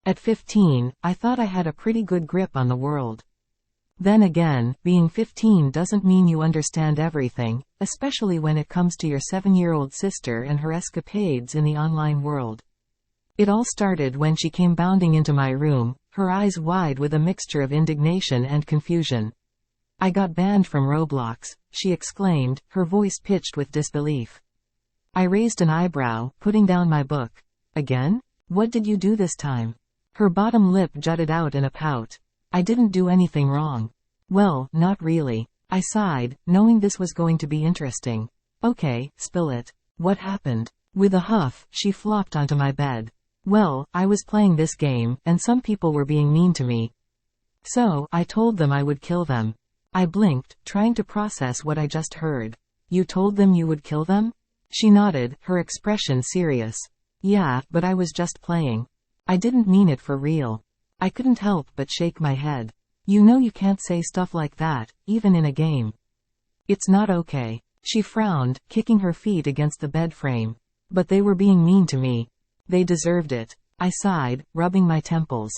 At 15, I thought I had a pretty good grip on the world. Then again, being 15 doesn't mean you understand everything, especially when it comes to your 7-year-old sister and her escapades in the online world. It all started when she came bounding into my room, her eyes wide with a mixture of indignation and confusion. "I got banned from Roblox," she exclaimed, her voice pitched with disbelief. I raised an eyebrow, putting down my book. "Again? What did you do this time?" Her bottom lip jutted out in a pout. "I didn't do anything wrong." "Well, not really." I sighed, knowing this was going to be interesting. "Okay, spill it. What happened?" With a huff, she flopped onto my bed. "Well, I was playing this game, and some people were being mean to me. So, I told them I would kill them." I blinked, trying to process what I just heard. "You told them you would kill them?" She nodded, her expression serious. "Yeah, but I was just playing. I didn't mean it for real." I couldn't help but shake my head. "You know you can't say stuff like that, even in a game. It's not okay." She frowned, kicking her feet against the bed frame. "But they were being mean to me. They deserved it." I sighed, rubbing my temples.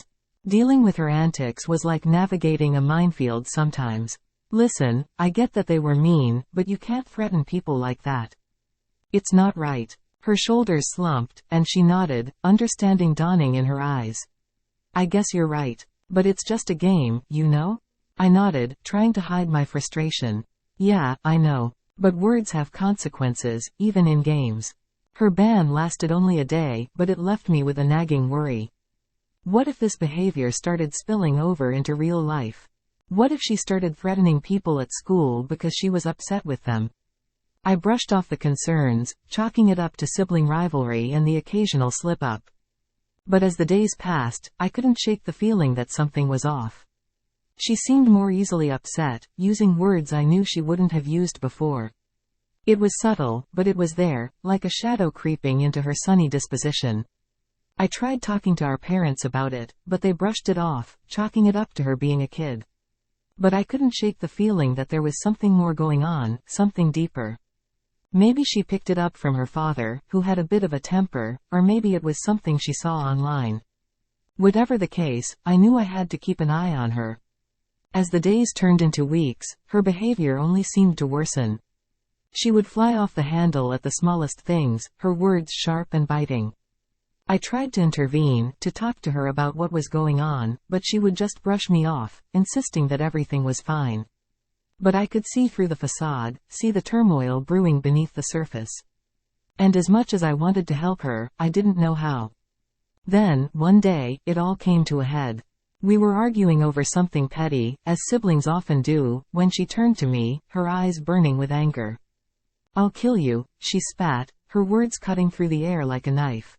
Dealing with her antics was like navigating a minefield sometimes. "Listen, I get that they were mean, but you can't threaten people like that. It's not right." Her shoulders slumped, and she nodded, understanding dawning in her eyes. "I guess you're right. But it's just a game, you know?" I nodded, trying to hide my frustration. "Yeah, I know. But words have consequences, even in games." Her ban lasted only a day, but it left me with a nagging worry. What if this behavior started spilling over into real life? What if she started threatening people at school because she was upset with them? I brushed off the concerns, chalking it up to sibling rivalry and the occasional slip-up. But as the days passed, I couldn't shake the feeling that something was off. She seemed more easily upset, using words I knew she wouldn't have used before. It was subtle, but it was there, like a shadow creeping into her sunny disposition. I tried talking to our parents about it, but they brushed it off, chalking it up to her being a kid. But I couldn't shake the feeling that there was something more going on, something deeper. Maybe she picked it up from her father, who had a bit of a temper, or maybe it was something she saw online. Whatever the case, I knew I had to keep an eye on her. As the days turned into weeks, her behavior only seemed to worsen. She would fly off the handle at the smallest things, her words sharp and biting. I tried to intervene, to talk to her about what was going on, but she would just brush me off, insisting that everything was fine. But I could see through the facade, see the turmoil brewing beneath the surface. And as much as I wanted to help her, I didn't know how. Then, one day, it all came to a head. We were arguing over something petty, as siblings often do, when she turned to me, her eyes burning with anger. "I'll kill you," she spat, her words cutting through the air like a knife.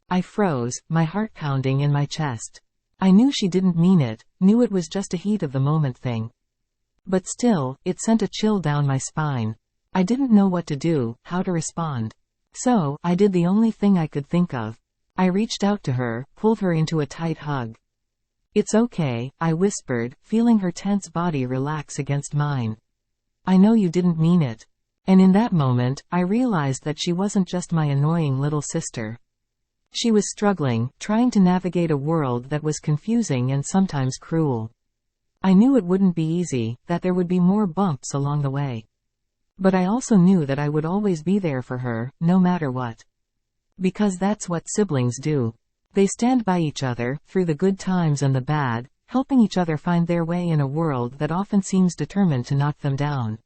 I froze, my heart pounding in my chest. I knew she didn't mean it, knew it was just a heat of the moment thing. But still, it sent a chill down my spine. I didn't know what to do, how to respond. So, I did the only thing I could think of. I reached out to her, pulled her into a tight hug. "It's okay," I whispered, feeling her tense body relax against mine. "I know you didn't mean it." And in that moment, I realized that she wasn't just my annoying little sister. She was struggling, trying to navigate a world that was confusing and sometimes cruel. I knew it wouldn't be easy, that there would be more bumps along the way. But I also knew that I would always be there for her, no matter what. Because that's what siblings do. They stand by each other, through the good times and the bad, helping each other find their way in a world that often seems determined to knock them down.